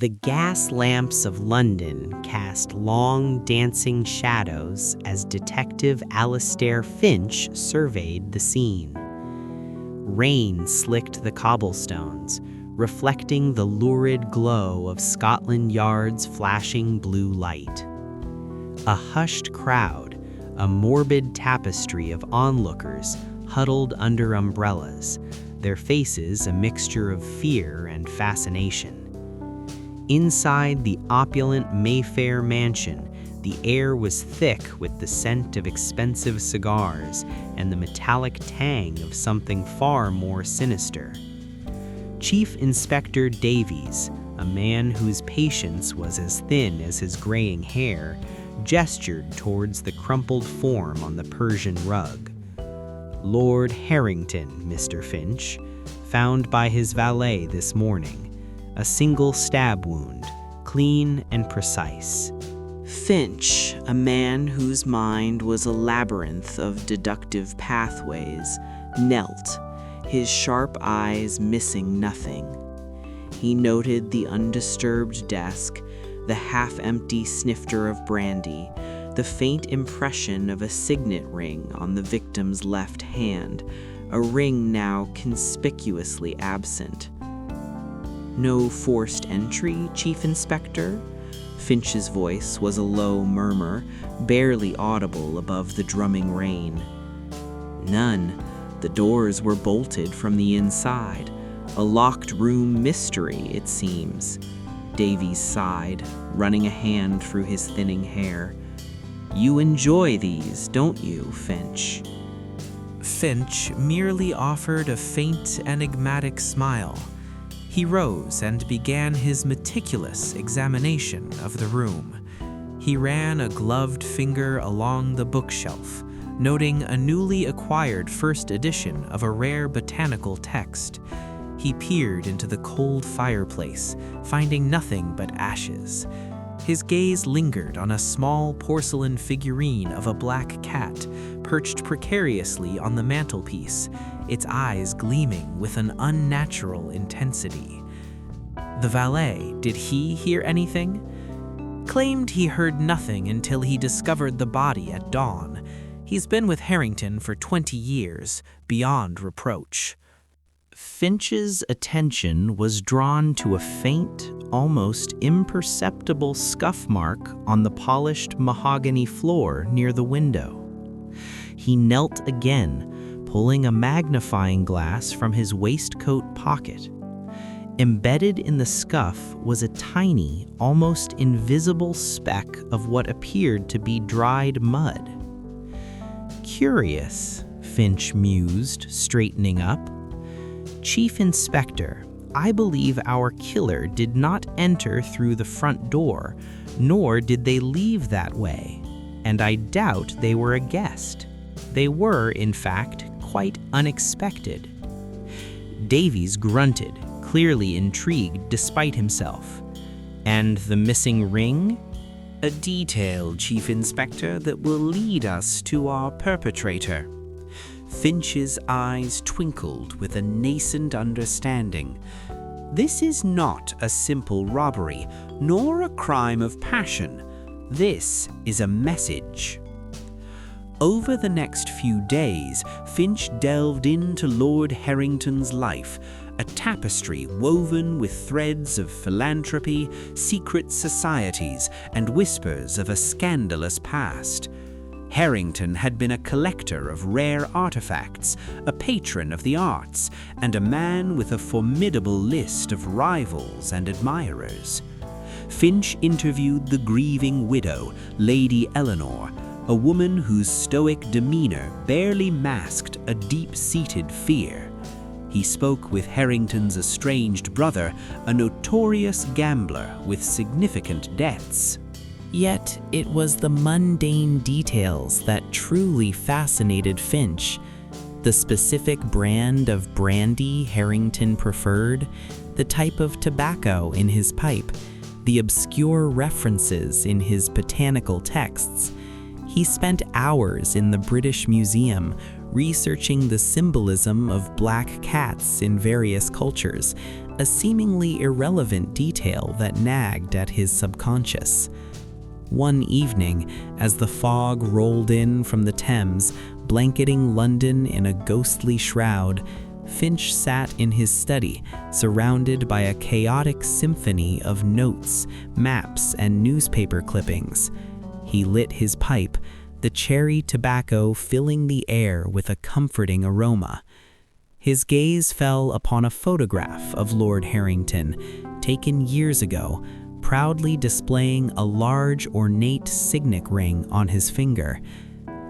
The gas lamps of London cast long, dancing shadows as Detective Alistair Finch surveyed the scene. Rain slicked the cobblestones, reflecting the lurid glow of Scotland Yard's flashing blue light. A hushed crowd, a morbid tapestry of onlookers huddled under umbrellas, their faces a mixture of fear and fascination. Inside the opulent Mayfair mansion, the air was thick with the scent of expensive cigars and the metallic tang of something far more sinister. Chief Inspector Davies, a man whose patience was as thin as his graying hair, gestured towards the crumpled form on the Persian rug. Lord Harrington, Mr. Finch, found by his valet this morning. A single stab wound, clean and precise. Finch, a man whose mind was a labyrinth of deductive pathways, knelt, his sharp eyes missing nothing. He noted the undisturbed desk, the half-empty snifter of brandy, the faint impression of a signet ring on the victim's left hand, a ring now conspicuously absent. "No forced entry, Chief Inspector?" Finch's voice was a low murmur, barely audible above the drumming rain. "None. The doors were bolted from the inside. A locked room mystery, it seems." Davies sighed, running a hand through his thinning hair. "You enjoy these, don't you, Finch?" Finch merely offered a faint, enigmatic smile. He rose and began his meticulous examination of the room. He ran a gloved finger along the bookshelf, noting a newly acquired first edition of a rare botanical text. He peered into the cold fireplace, finding nothing but ashes. His gaze lingered on a small porcelain figurine of a black cat, perched precariously on the mantelpiece, its eyes gleaming with an unnatural intensity. The valet, did he hear anything? Claimed he heard nothing until he discovered the body at dawn. He's been with Harrington for 20 years, beyond reproach. Finch's attention was drawn to a faint, almost imperceptible scuff mark on the polished mahogany floor near the window. He knelt again, pulling a magnifying glass from his waistcoat pocket. Embedded in the scuff was a tiny, almost invisible speck of what appeared to be dried mud. "Curious," Finch mused, straightening up. "Chief Inspector, I believe our killer did not enter through the front door, nor did they leave that way, and I doubt they were a guest. They were, in fact, quite unexpected." Davies grunted, clearly intrigued despite himself. "And the missing ring?" "A detail, Chief Inspector, that will lead us to our perpetrator." Finch's eyes twinkled with a nascent understanding. "This is not a simple robbery, nor a crime of passion. This is a message." Over the next few days, Finch delved into Lord Harrington's life, a tapestry woven with threads of philanthropy, secret societies, and whispers of a scandalous past. Harrington had been a collector of rare artifacts, a patron of the arts, and a man with a formidable list of rivals and admirers. Finch interviewed the grieving widow, Lady Eleanor, a woman whose stoic demeanor barely masked a deep-seated fear. He spoke with Harrington's estranged brother, a notorious gambler with significant debts. Yet it was the mundane details that truly fascinated Finch. The specific brand of brandy Harrington preferred, the type of tobacco in his pipe, the obscure references in his botanical texts. He spent hours in the British Museum researching the symbolism of black cats in various cultures, a seemingly irrelevant detail that nagged at his subconscious. One evening, as the fog rolled in from the Thames, blanketing London in a ghostly shroud, Finch sat in his study, surrounded by a chaotic symphony of notes, maps, and newspaper clippings. He lit his pipe, the cherry tobacco filling the air with a comforting aroma. His gaze fell upon a photograph of Lord Harrington, taken years ago, proudly displaying a large ornate signet ring on his finger,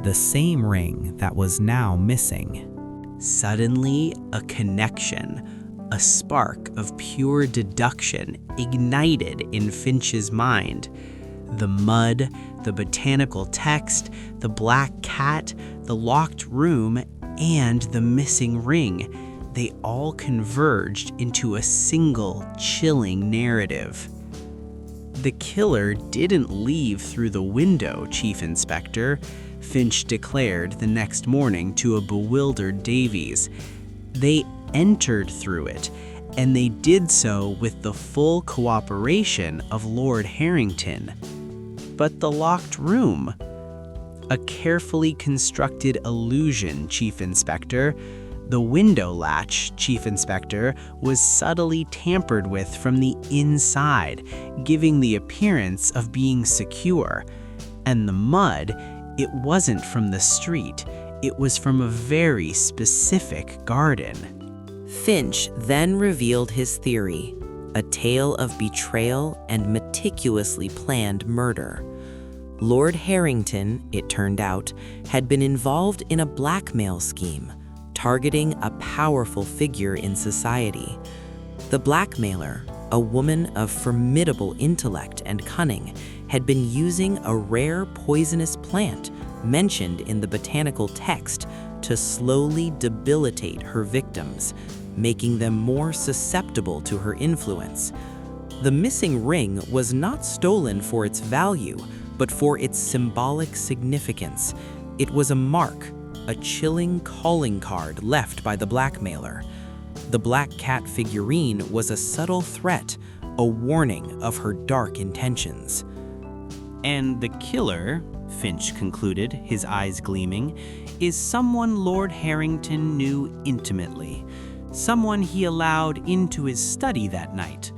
the same ring that was now missing. Suddenly, a connection, a spark of pure deduction ignited in Finch's mind. The mud, the botanical text, the black cat, the locked room, and the missing ring, they all converged into a single chilling narrative. "The killer didn't leave through the window, Chief Inspector," Finch declared the next morning to a bewildered Davies. "They entered through it, and they did so with the full cooperation of Lord Harrington. But the locked room? A carefully constructed illusion, Chief Inspector. The window latch, Chief Inspector, was subtly tampered with from the inside, giving the appearance of being secure. And the mud, it wasn't from the street, it was from a very specific garden." Finch then revealed his theory, a tale of betrayal and meticulously planned murder. Lord Harrington, it turned out, had been involved in a blackmail scheme, targeting a powerful figure in society. The blackmailer, a woman of formidable intellect and cunning, had been using a rare poisonous plant mentioned in the botanical text to slowly debilitate her victims, making them more susceptible to her influence. The missing ring was not stolen for its value, but for its symbolic significance. It was a mark, a chilling calling card left by the blackmailer. The black cat figurine was a subtle threat, a warning of her dark intentions. "And the killer," Finch concluded, his eyes gleaming, "is someone Lord Harrington knew intimately, someone he allowed into his study that night,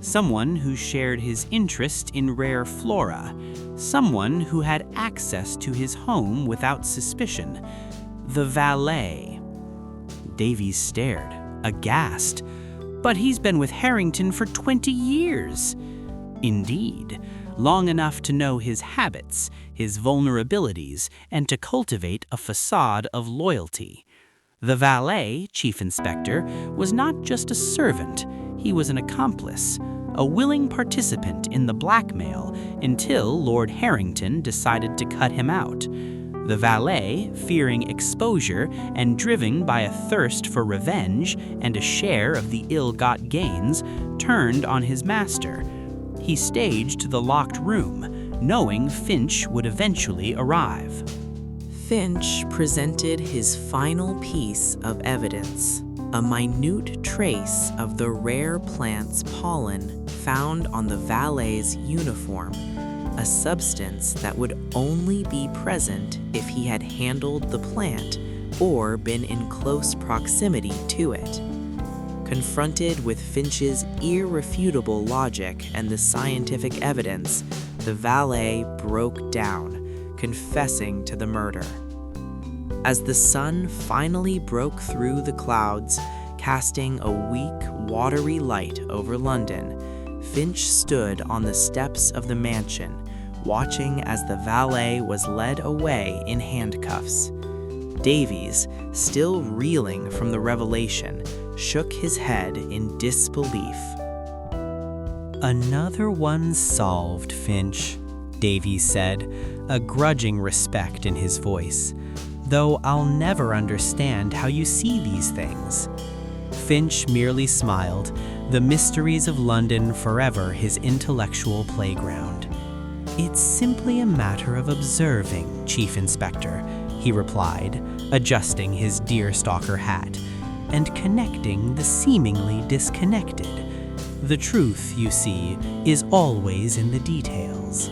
someone who shared his interest in rare flora, someone who had access to his home without suspicion. The valet." Davies stared, aghast. "But he's been with Harrington for 20 years. "Indeed, long enough to know his habits, his vulnerabilities, and to cultivate a facade of loyalty. The valet, Chief Inspector, was not just a servant, he was an accomplice, a willing participant in the blackmail until Lord Harrington decided to cut him out. The valet, fearing exposure and driven by a thirst for revenge and a share of the ill-got gains, turned on his master. He staged the locked room, knowing Finch would eventually arrive." Finch presented his final piece of evidence, a minute trace of the rare plant's pollen found on the valet's uniform, a substance that would only be present if he had handled the plant or been in close proximity to it. Confronted with Finch's irrefutable logic and the scientific evidence, the valet broke down, confessing to the murder. As the sun finally broke through the clouds, casting a weak, watery light over London, Finch stood on the steps of the mansion, watching as the valet was led away in handcuffs. Davies, still reeling from the revelation, shook his head in disbelief. "Another one solved, Finch," Davies said, a grudging respect in his voice. "Though I'll never understand how you see these things." Finch merely smiled, the mysteries of London forever his intellectual playground. "It's simply a matter of observing, Chief Inspector," he replied, adjusting his deerstalker hat. and connecting the seemingly disconnected. The truth, you see, is always in the details.